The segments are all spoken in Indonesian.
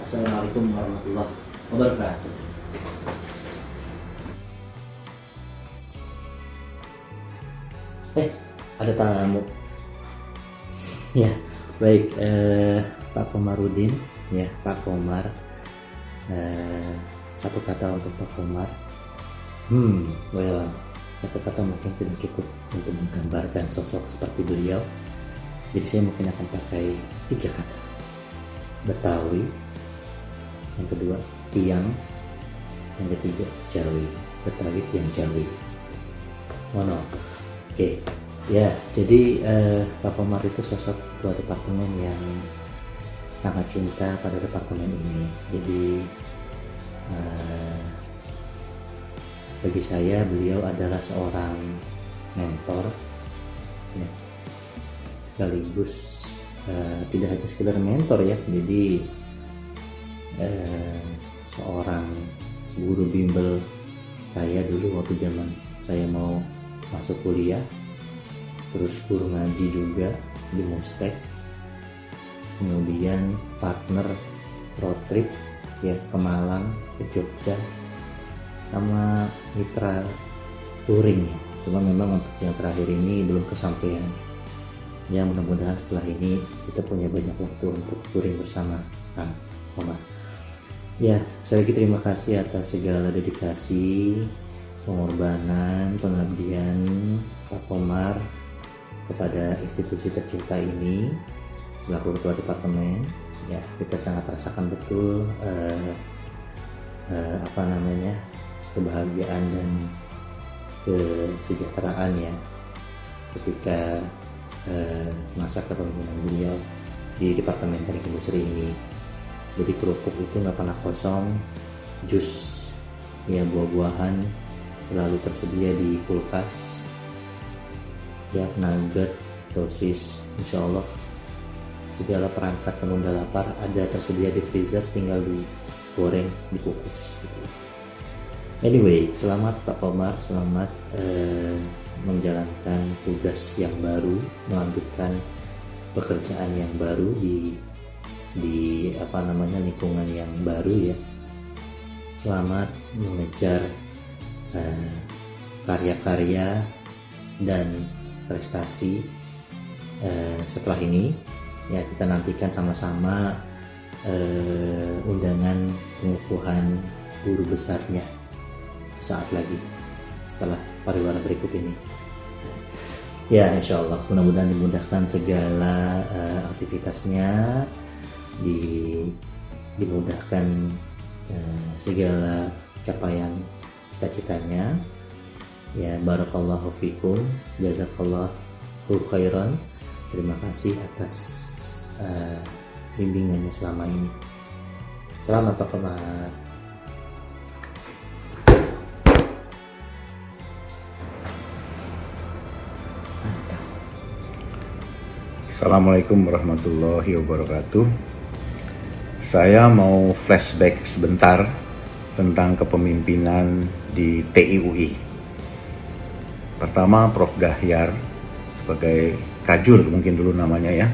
Assalamualaikum warahmatullahi wabarakatuh. Ada tamu. Ya, baik, Pak Komarudin, ya Pak Komar. Satu kata untuk Pak Komar. Satu kata mungkin tidak cukup untuk menggambarkan sosok seperti beliau. Jadi saya mungkin akan pakai 3 kata. Betawi, yang kedua Tiang, yang ketiga Jawi. Betawi, Tiang, Jawi. Oke. Ya, jadi Pak Komar itu sosok ketua departemen yang sangat cinta pada departemen ini. Jadi bagi saya beliau adalah seorang mentor, ya, sekaligus tidak hanya sekedar mentor ya. Jadi seorang guru bimbel saya dulu waktu zaman saya mau masuk kuliah, terus guru ngaji juga di Mustek, kemudian partner road trip ya ke Malang, ke Jogja, sama mitra touring ya. Cuma memang untuk yang terakhir ini belum kesampaian. Ya, mudah-mudahan setelah ini kita punya banyak waktu untuk touring bersama Kang Komar. Ya, saya lagi terima kasih atas segala dedikasi, pengorbanan, pengabdian Pak Komar kepada institusi tercinta ini selaku ketua departemen. Ya, kita sangat rasakan betul kebahagiaan dan kesejahteraan ya ketika masa kepemimpinan beliau di Departemen Teknik Industri ini. Jadi kerupuk itu nggak pernah kosong, jus ya, buah-buahan selalu tersedia di kulkas ya, nugget, sosis, insya Allah segala perangkat penunda lapar ada tersedia di freezer, tinggal digoreng, dikukus gitu. Anyway, selamat Pak Komar, selamat menjalankan tugas yang baru, melanjutkan pekerjaan yang baru di lingkungan yang baru ya. Selamat mengejar karya-karya dan prestasi setelah ini ya. Kita nantikan sama-sama undangan pengukuhan guru besarnya sesaat lagi setelah pariwara berikut ini. Ya, insya Allah mudah-mudahan dimudahkan segala aktivitasnya, dimudahkan segala capaian cita-citanya. Ya, barakallahu fikum, jazakallahu khairan. Terima kasih atas bimbingannya selama ini. Selamat Pak Komar. Assalamualaikum warahmatullahi wabarakatuh. Saya mau flashback sebentar tentang kepemimpinan di TIUI. Pertama, Prof. Gahyar sebagai Kajur mungkin dulu namanya ya,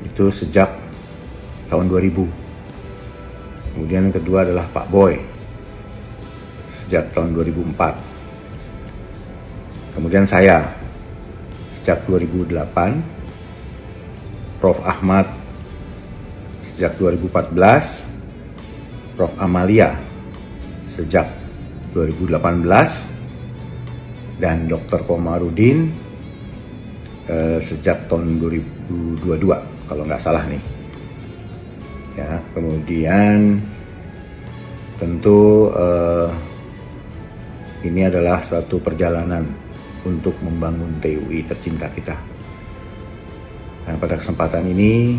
itu sejak tahun 2000. Kemudian yang kedua adalah Pak Boy sejak tahun 2004. Kemudian saya sejak 2008. Prof. Ahmad sejak 2014, Prof. Amalia sejak 2018, dan Dr. Komarudin sejak tahun 2022 kalau nggak salah nih. Ya, kemudian tentu ini adalah satu perjalanan untuk membangun TIUI tercinta kita. Nah, pada kesempatan ini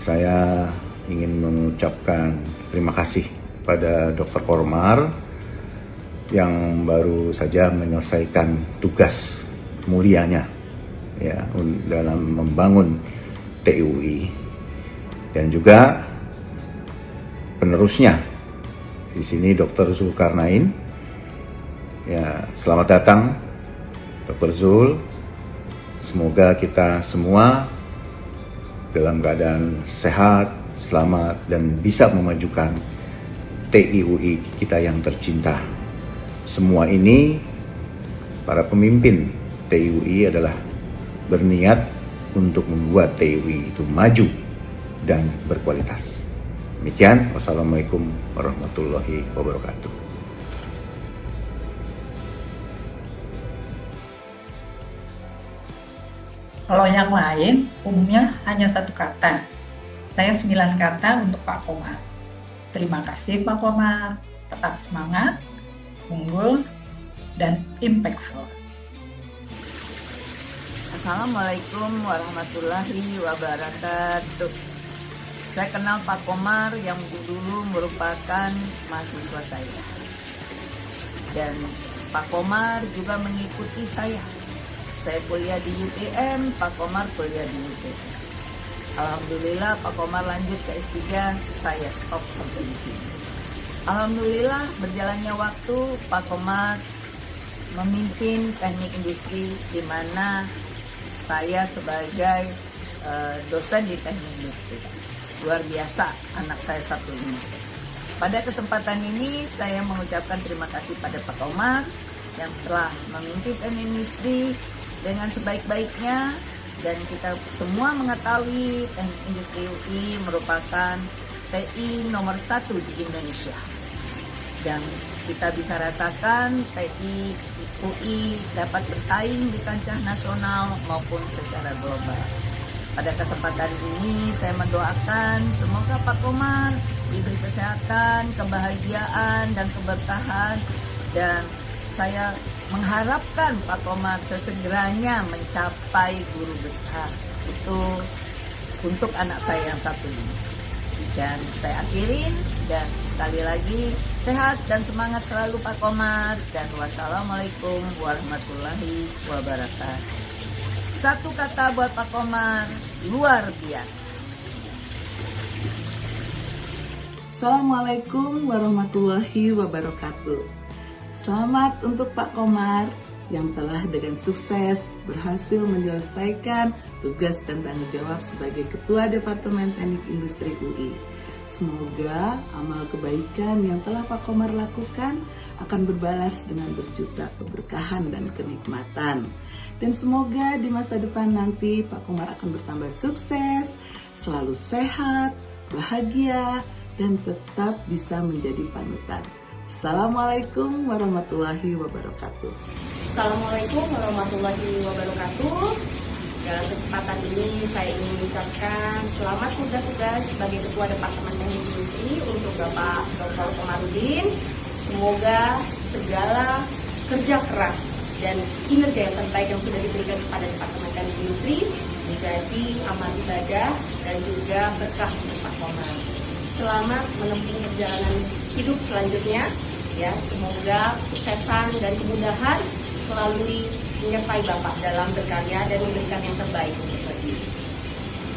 saya ingin mengucapkan terima kasih pada Dr. Komar yang baru saja menyelesaikan tugas mulianya ya dalam membangun TIUI, dan juga penerusnya di sini Dr. Zulkarnain. Ya, selamat datang Dr. Zul. Semoga kita semua dalam keadaan sehat, selamat, dan bisa memajukan TIUI kita yang tercinta. Semua ini, para pemimpin TIUI adalah berniat untuk membuat TIUI itu maju dan berkualitas. Demikian, wassalamualaikum warahmatullahi wabarakatuh. Kalau yang lain, umumnya hanya satu kata. Saya 9 kata untuk Pak Komar. Terima kasih Pak Komar, tetap semangat, unggul, dan impactful. Assalamualaikum warahmatullahi wabarakatuh. Saya kenal Pak Komar yang dulu merupakan mahasiswa saya. Dan Pak Komar juga mengikuti saya. Saya kuliah di UTM, Pak Komar kuliah di UTM. Alhamdulillah Pak Komar lanjut ke S3, saya stop sampai di sini. Alhamdulillah berjalannya waktu, Pak Komar memimpin teknik industri di mana saya sebagai dosen di teknik industri. Luar biasa anak saya satu ini. Pada kesempatan ini saya mengucapkan terima kasih pada Pak Komar yang telah memimpin teknik industri dengan sebaik-baiknya, dan kita semua mengetahui teknik industri UI merupakan TI nomor 1 di Indonesia. Dan kita bisa rasakan TI UI dapat bersaing di kancah nasional maupun secara global. Pada kesempatan ini saya mendoakan semoga Pak Komar diberi kesehatan, kebahagiaan, dan keberkahan, dan saya mengharapkan Pak Komar sesegeranya mencapai guru besar itu untuk anak saya yang satu ini. Dan saya akhirin, dan sekali lagi sehat dan semangat selalu Pak Komar, dan wassalamualaikum warahmatullahi wabarakatuh. Satu kata buat Pak Komar, luar biasa. Assalamualaikum warahmatullahi wabarakatuh. Selamat untuk Pak Komar yang telah dengan sukses berhasil menyelesaikan tugas dan tanggung jawab sebagai Ketua Departemen Teknik Industri UI. Semoga amal kebaikan yang telah Pak Komar lakukan akan berbalas dengan berjuta keberkahan dan kenikmatan. Dan semoga di masa depan nanti Pak Komar akan bertambah sukses, selalu sehat, bahagia, dan tetap bisa menjadi panutan. Assalamualaikum warahmatullahi wabarakatuh. Assalamualaikum warahmatullahi wabarakatuh. Dalam kesempatan ini saya ingin mengucapkan selamat bertugas sebagai Ketua Departemen Teknik Industri untuk Bapak Dr. Komarudin. Semoga segala kerja keras dan kinerja yang terbaik yang sudah diberikan kepada Departemen Teknik Industri menjadi amal ibadah dan juga berkah untuk Pak Komar. Selamat menempuh perjalanan hidup selanjutnya, ya, semoga kesuksesan dan kemudahan selalu menyertai Bapak dalam berkarya dan memberikan yang terbaik untuk bagi.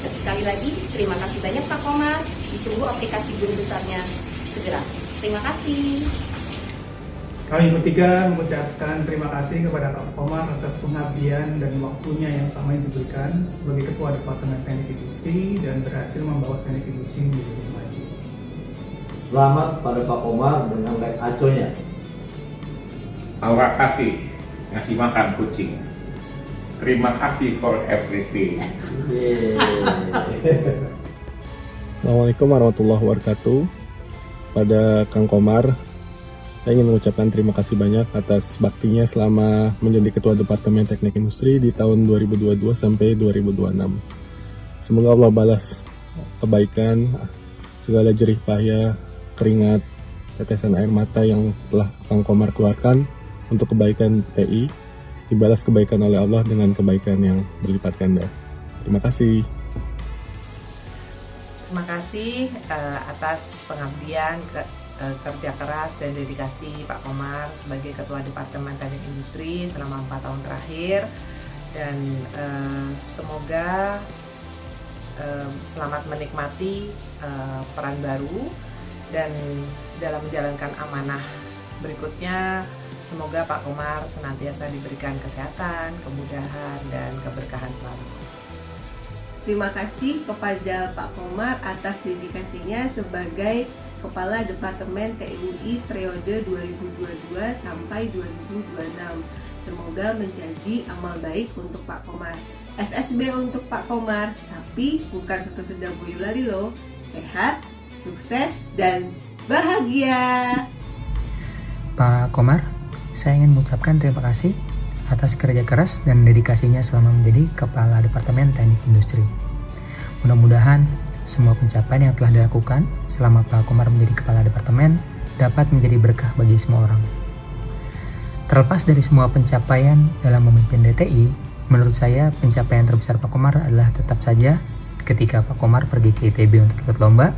Dan sekali lagi terima kasih banyak Pak Komar, ditunggu aplikasi guru besarnya segera. Terima kasih. Kami bertiga mengucapkan terima kasih kepada Pak Komar atas pengabdian dan waktunya yang sama yang diberikan sebagai Ketua Departemen Teknik Industri dan berhasil membawa teknik industri menjadi lebih maju. Selamat pada Pak Komar dengan lab aconya. Terima kasih ngasih makan kucing. Terima kasih for everything. Assalamualaikum warahmatullahi wabarakatuh. Pada Kang Komar, saya ingin mengucapkan terima kasih banyak atas baktinya selama menjadi Ketua Departemen Teknik Industri di tahun 2022 sampai 2026. Semoga Allah balas kebaikan, segala jerih payah, keringat, tetesan air mata yang telah Kang Komar keluarkan untuk kebaikan TI, dibalas kebaikan oleh Allah dengan kebaikan yang berlipat ganda. Terima kasih. Terima kasih atas pengabdian, kerja keras dan dedikasi Pak Komar sebagai Ketua Departemen Teknik Industri selama 4 tahun terakhir, dan semoga selamat menikmati peran baru dan dalam menjalankan amanah berikutnya. Semoga Pak Komar senantiasa diberikan kesehatan, kemudahan, dan keberkahan selalu. Terima kasih kepada Pak Komar atas dedikasinya sebagai Kepala Departemen TNI periode 2022 sampai 2026. Semoga menjadi amal baik untuk Pak Komar. SSB untuk Pak Komar, tapi bukan satu sedang Boyolali loh. Sehat, sukses, dan bahagia. Pak Komar, saya ingin mengucapkan terima kasih atas kerja keras dan dedikasinya selama menjadi Kepala Departemen Teknik Industri. Mudah-mudahan semua pencapaian yang telah dilakukan selama Pak Komar menjadi Kepala Departemen dapat menjadi berkah bagi semua orang. Terlepas dari semua pencapaian dalam memimpin DTI, menurut saya pencapaian terbesar Pak Komar adalah tetap saja ketika Pak Komar pergi ke ITB untuk ikut lomba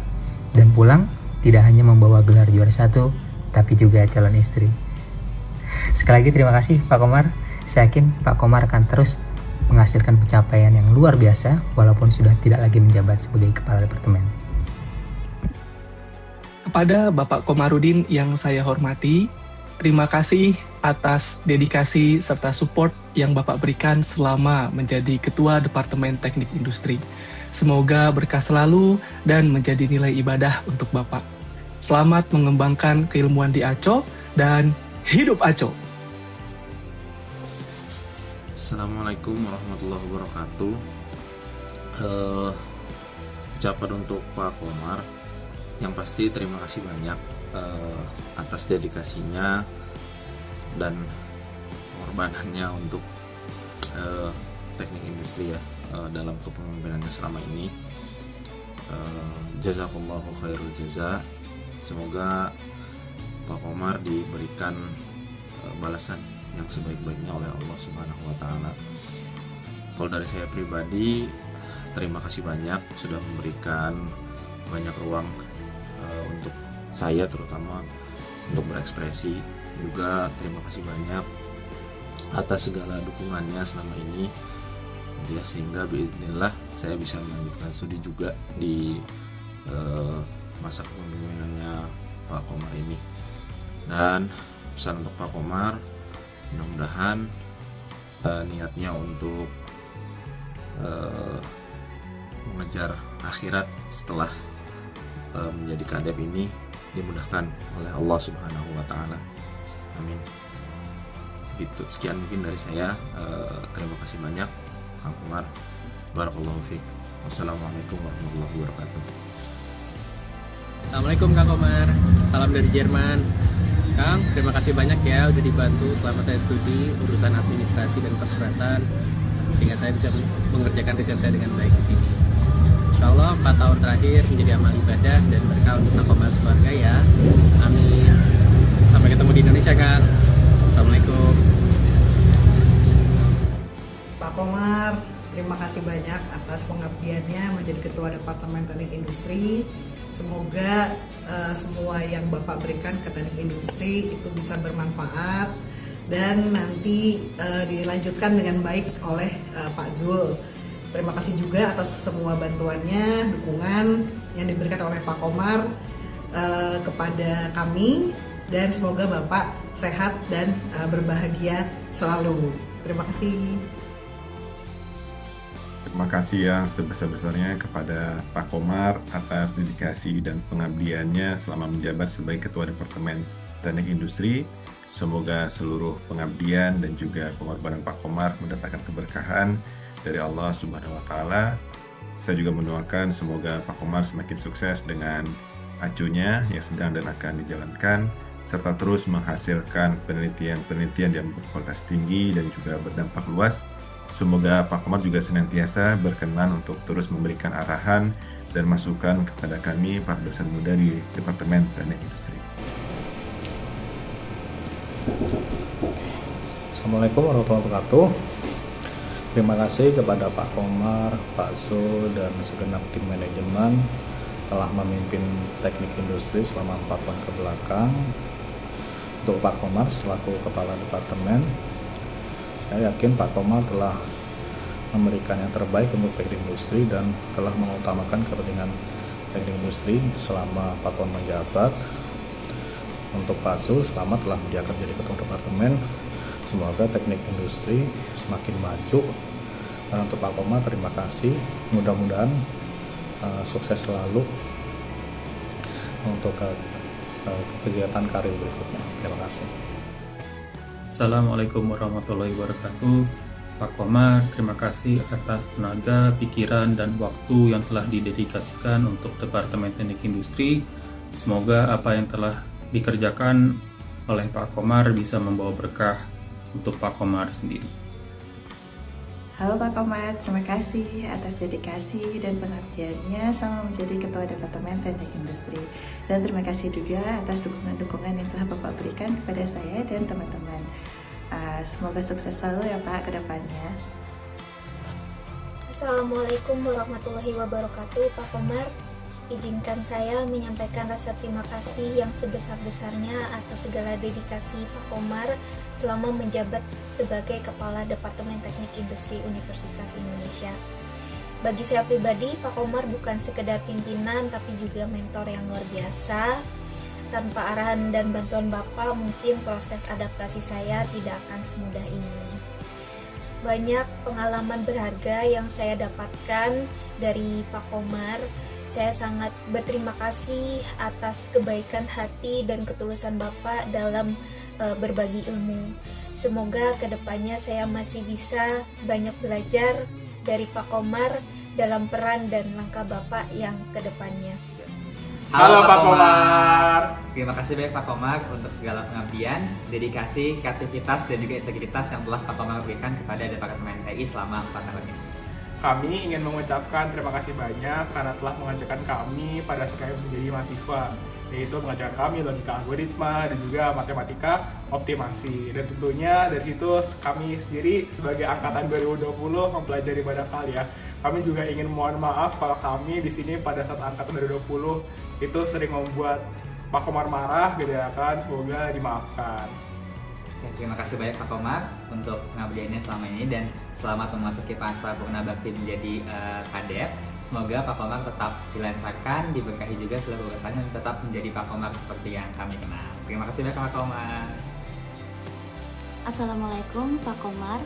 dan pulang tidak hanya membawa gelar juara 1, tapi juga calon istri. Sekali lagi terima kasih Pak Komar. Saya yakin Pak Komar akan terus menghasilkan pencapaian yang luar biasa walaupun sudah tidak lagi menjabat sebagai Kepala Departemen. Kepada Bapak Komarudin yang saya hormati, terima kasih atas dedikasi serta support yang Bapak berikan selama menjadi Ketua Departemen Teknik Industri. Semoga berkah selalu dan menjadi nilai ibadah untuk Bapak. Selamat mengembangkan keilmuan di ACO dan hidup ACO! Assalamualaikum warahmatullahi wabarakatuh. Ucapan untuk Pak Komar, yang pasti terima kasih banyak atas dedikasinya dan pengorbanannya untuk teknik industri ya, dalam kepemimpinannya selama ini. Jazakallahu khairul jaza. Semoga Pak Komar diberikan balasan yang sebaik-baiknya oleh Allah Subhanahu wa Ta'ala. Kalau dari saya pribadi, terima kasih banyak sudah memberikan banyak ruang untuk saya, terutama untuk berekspresi. Juga terima kasih banyak atas segala dukungannya selama ini, ya, sehingga biiznillah saya bisa melanjutkan studi juga di masa kepemimpinannya Pak Komar ini. Dan pesan untuk Pak Komar, mudah-mudahan niatnya untuk mengejar akhirat setelah menjadi kadep ini dimudahkan oleh Allah Subhanahu wa Ta'ala. Amin. Sekian mungkin dari saya. Terima kasih banyak Kang Komar. Barakallahu fiik. Wassalamualaikum warahmatullahi wabarakatuh. Assalamualaikum Kang Komar. Salam dari Jerman. Kang, terima kasih banyak ya udah dibantu selama saya studi urusan administrasi dan persuratan, sehingga saya bisa mengerjakan riset saya dengan baik di sini. Insya Allah 4 tahun terakhir menjadi amal ibadah dan berkah untuk Kang Komar sekeluarga ya. Amin. Sampai ketemu di Indonesia, Kang. Assalamualaikum. Pak Komar, terima kasih banyak atas pengabdiannya menjadi Ketua Departemen Teknik Industri. Semoga semua yang Bapak berikan ke teknik industri itu bisa bermanfaat dan nanti dilanjutkan dengan baik oleh Pak Zul. Terima kasih juga atas semua bantuannya, dukungan yang diberikan oleh Pak Komar kepada kami, dan semoga Bapak sehat dan berbahagia selalu. Terima kasih. Terima kasih yang sebesar-besarnya kepada Pak Komar atas dedikasi dan pengabdiannya selama menjabat sebagai Ketua Departemen Teknik Industri. Semoga seluruh pengabdian dan juga pengorbanan Pak Komar mendatangkan keberkahan dari Allah Subhanahu wa Ta'ala. Saya juga mendoakan semoga Pak Komar semakin sukses dengan acunya yang sedang dan akan dijalankan, serta terus menghasilkan penelitian-penelitian yang berkualitas tinggi dan juga berdampak luas. Semoga Pak Komar juga senantiasa berkenan untuk terus memberikan arahan dan masukan kepada kami, para dosen muda di Departemen Teknik Industri. Assalamualaikum warahmatullahi wabarakatuh. Terima kasih kepada Pak Komar, Pak Zul, dan segenap tim manajemen telah memimpin teknik industri selama 4 tahun ke belakang. Untuk Pak Komar selaku Kepala Departemen, saya yakin Pak Komar telah memberikan yang terbaik untuk teknik industri dan telah mengutamakan kepentingan teknik industri selama 4 tahun menjabat. Untuk Pak Zul, selamat telah diangkat menjadi Ketua Departemen. Semoga teknik industri semakin maju Dan untuk Pak Komar, terima kasih. Mudah-mudahan sukses selalu untuk kegiatan karir berikutnya. Terima kasih. Assalamualaikum warahmatullahi wabarakatuh. Pak Komar, terima kasih atas tenaga, pikiran, dan waktu yang telah didedikasikan untuk Departemen Teknik Industri. Semoga apa yang telah dikerjakan oleh Pak Komar bisa membawa berkah untuk Pak Komar sendiri. Halo Pak Komar, terima kasih atas dedikasi dan pengabdiannya selama menjadi Ketua Departemen Teknik Industri. Dan terima kasih juga atas dukungan-dukungan yang telah Bapak berikan kepada saya dan teman-teman. Semoga sukses selalu ya Pak ke depannya. Assalamualaikum warahmatullahi wabarakatuh. Pak Komar, izinkan saya menyampaikan rasa terima kasih yang sebesar-besarnya atas segala dedikasi Pak Komar selama menjabat sebagai Kepala Departemen Teknik Industri Universitas Indonesia. Bagi saya pribadi, Pak Komar bukan sekedar pimpinan tapi juga mentor yang luar biasa. Tanpa arahan dan bantuan Bapak, mungkin proses adaptasi saya tidak akan semudah ini. Banyak pengalaman berharga yang saya dapatkan dari Pak Komar. Saya sangat berterima kasih atas kebaikan hati dan ketulusan Bapak dalam berbagi ilmu. Semoga kedepannya saya masih bisa banyak belajar dari Pak Komar dalam peran dan langkah Bapak yang kedepannya. Halo Pak Komar. Terima kasih banyak Pak Komar untuk segala pengabdian, dedikasi, kreativitas, dan juga integritas yang telah Pak Komar berikan kepada Departemen TI selama 4 tahun ini. Kami ingin mengucapkan terima kasih banyak karena telah mengajarkan kami pada saat menjadi mahasiswa, yaitu mengajarkan kami logika algoritma dan juga matematika optimasi. Dan tentunya dari situ kami sendiri sebagai angkatan 2020 mempelajari banyak hal ya. Kami juga ingin mohon maaf kalau kami di sini pada saat angkatan 2020 itu sering membuat Pak Komar marah gitu ya kan. Semoga dimaafkan. Ya, terima kasih banyak Pak Komar untuk pengabdiannya selama ini dan selamat memasuki masa purna bakti menjadi kadet. Semoga Pak Komar tetap dilancarkan, diberkahi juga seluruh urusannya dan tetap menjadi Pak Komar seperti yang kami kenal. Terima kasih banyak Pak Komar. Assalamualaikum Pak Komar.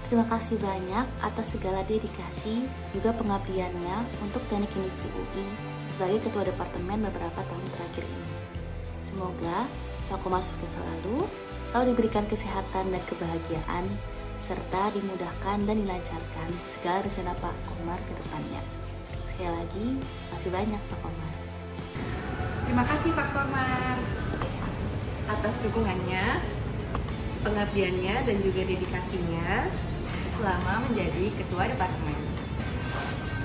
Terima kasih banyak atas segala dedikasi juga pengabdiannya untuk Teknik Industri UI sebagai Ketua Departemen beberapa tahun terakhir ini. Semoga Pak Komar sukses selalu diberikan kesehatan dan kebahagiaan, serta dimudahkan dan dilancarkan segala rencana Pak Komar ke depannya. Sekali lagi, masih banyak Pak Komar. Terima kasih Pak Komar atas dukungannya, pengabdiannya, dan juga dedikasinya selama menjadi Ketua Departemen.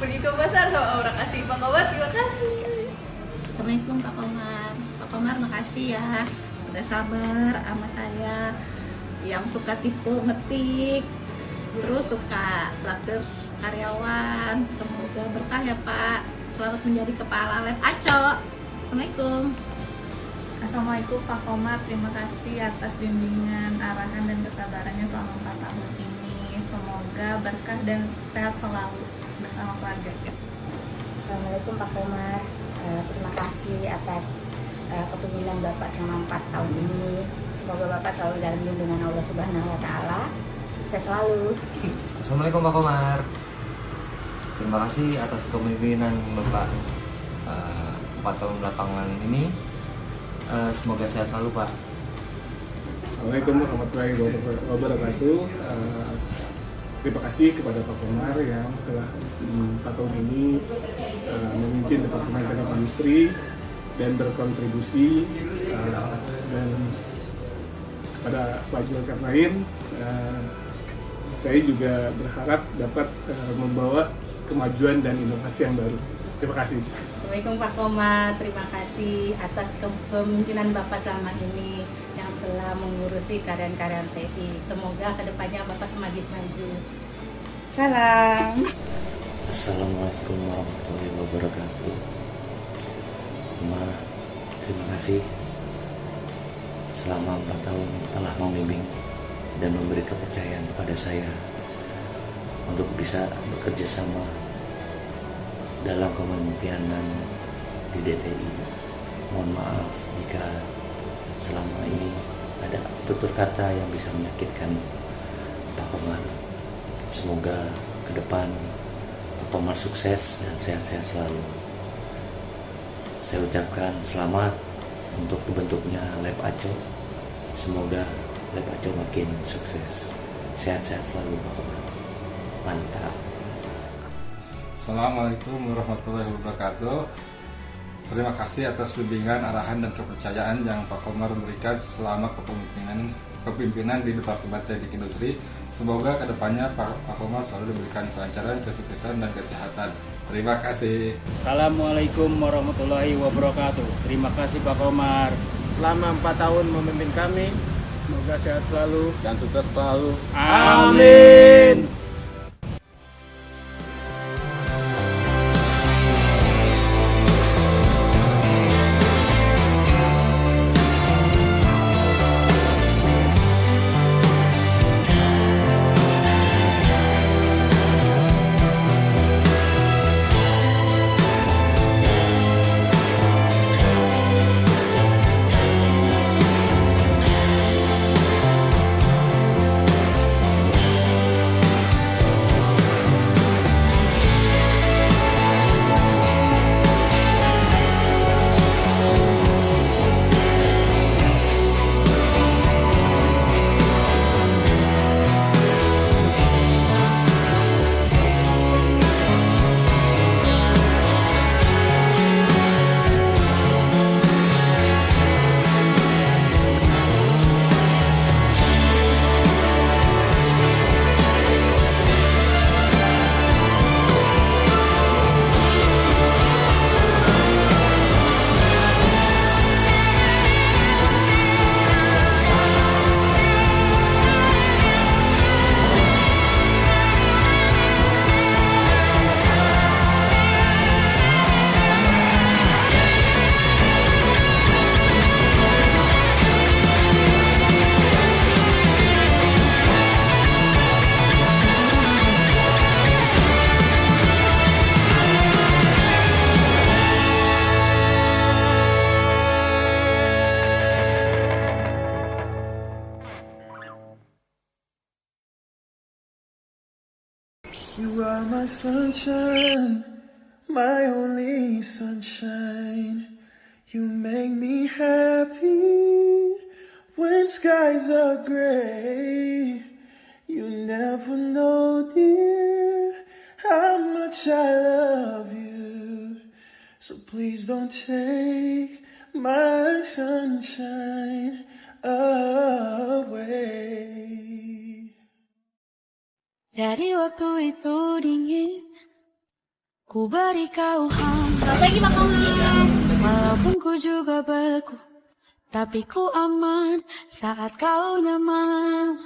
Begitu besar terima kasih Pak Komar, terima kasih. Assalamualaikum Pak Komar. Pak Komar, makasih ya. Udah sabar sama saya yang suka tipu ngetik, terus suka traktir karyawan. Semoga berkah ya Pak. Selamat menjadi kepala lab ACO. Assalamualaikum. Assalamualaikum Pak Komar, terima kasih atas bimbingan, arahan, dan kesabarannya selama 4 tahun ini. Semoga berkah dan sehat selalu bersama keluarga. Assalamualaikum Pak Komar, terima kasih atas kepemimpinan Bapak selama 4 tahun ini. Semoga Bapak selalu dalam lindungan Allah Subhanahu wa Ta'ala. Sukses selalu. Assalamualaikum Pak Komar. Terima kasih atas kepemimpinan Bapak 4 tahun belakangan ini. Semoga sehat selalu Pak. Assalamualaikum warahmatullahi wabarakatuh. Terima kasih kepada Pak Komar yang telah 4 tahun ini memimpin Departemen Teknik Industri dan berkontribusi dan pada pelajaran lain. Saya juga berharap dapat membawa kemajuan dan inovasi yang baru. Terima kasih. Assalamualaikum Pak Komar, terima kasih atas kepemimpinan Bapak selama ini yang telah mengurusi karyawan-karyawan TI. Semoga kedepannya Bapak semakin maju. Salam. Assalamualaikum warahmatullahi wabarakatuh. Terima kasih selama 4 tahun telah membimbing dan memberi kepercayaan kepada saya untuk bisa bekerja sama dalam kepemimpinan di DTI. Mohon maaf jika selama ini ada tutur kata yang bisa menyakitkan Pak Komar. Semoga ke depan Pak Komar sukses dan sehat-sehat selalu. Saya ucapkan selamat untuk dibentuknya Lab Aco. Semoga Lab Aco makin sukses. Sehat-sehat selalu Pak Komar. Mantap. Assalamualaikum warahmatullahi wabarakatuh. Terima kasih atas bimbingan, arahan, dan kepercayaan yang Pak Komar berikan selama kepemimpinan di Departemen Teknik Industri. Semoga kedepannya Pak Komar selalu diberikan kelancaran, kesuksesan, dan kesehatan. Terima kasih. Assalamualaikum warahmatullahi wabarakatuh. Terima kasih Pak Komar. Selama 4 tahun memimpin kami, semoga sehat selalu dan sukses selalu. Amin. You are my sunshine, my only sunshine. You make me happy when skies are gray. You never know, dear, how much I love you. So please don't take my sunshine away. Jadi waktu itu dingin, ku beri kau hangat. Walaupun ku juga beku, tapi ku aman saat kau nyaman.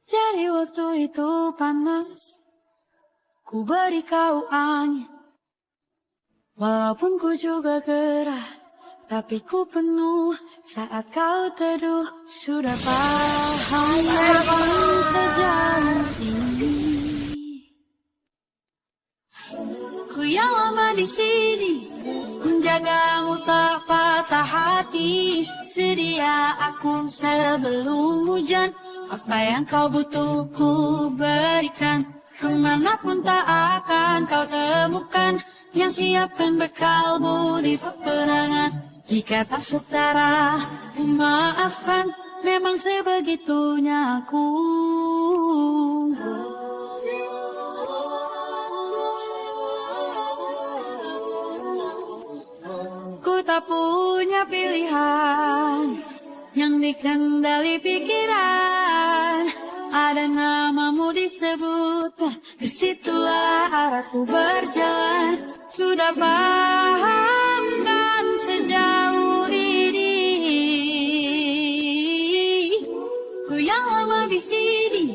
Jadi waktu itu panas, ku beri kau angin. Walaupun ku juga gerah, tapi ku penuh saat kau teduh. Sudah paham aku sejauh ini. Ku yang lama di sini, menjagamu tak patah hati. Sedia aku sebelum hujan, apa yang kau butuh ku berikan. Kemanapun tak akan kau temukan yang siapkan bekalmu di peperangan. Jika tak setara, maafkan, memang sebegitunya aku. Ku tak punya pilihan yang dikendali pikiran. Ada namamu disebutkan, kesitulah arahku berjalan. Sudah paham kan sejauh ini. Ku yang lama di sini,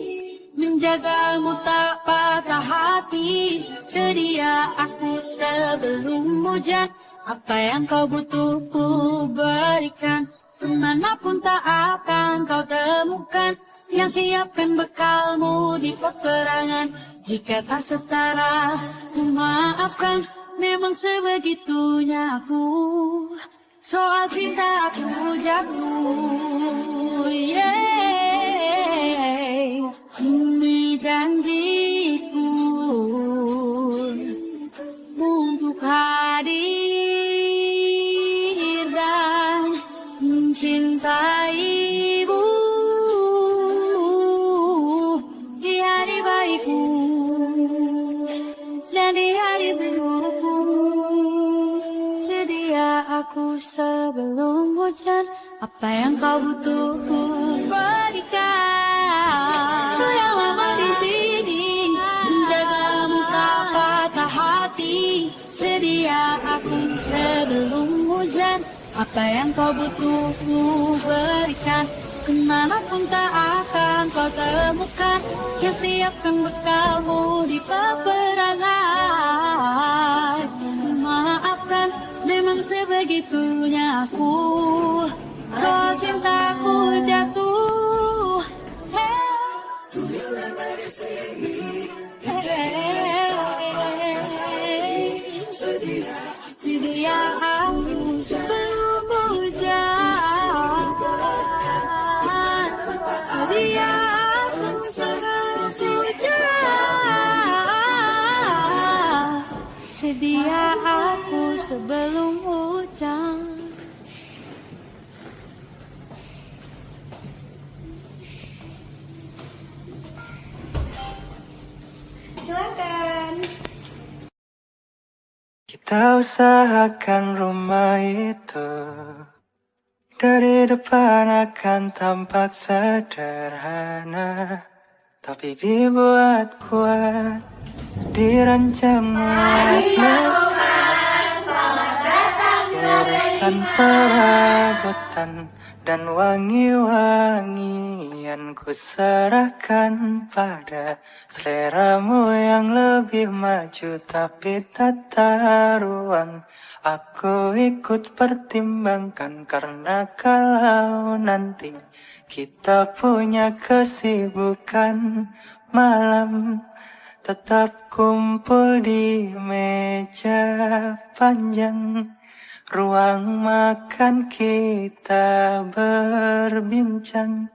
menjagamu tak patah hati. Sedia aku sebelum hujan, apa yang kau butuh ku berikan. Kemanapun tak akan kau temukan yang siapkan bekalmu di peperangan. Jika tak setara, ku maafkan, memang sebegitunya aku. Soal cinta aku jatuh, yeah. Ini janjiku, Apa yang kau butuh ku berikan. Ku yang lama di sini menjagamu tak patah hati. Sedia aku sebelum hujan. Apa yang kau butuh ku berikan. Kemanapun tak akan kau temukan. Yang siapkan bekalmu di peperangan. Maafkan, memang sebegitunya aku. Soal cintaku jatuh. Sedia aku sebelum hujan. Sedia aku sebelum hujan. Sedia aku sebelum hujan. Silakan. Kita usahakan rumah itu dari depan akan tampak sederhana, tapi dibuat kuat, dirancang urusan perabotan dan wangi-wangian ku serahkan pada seleramu yang lebih maju, tapi tata ruang aku ikut pertimbangkan, karena kalau nanti kita punya kesibukan malam, tetap kumpul di meja panjang ruang makan, kita berbincang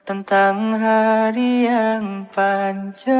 tentang hari yang panjang.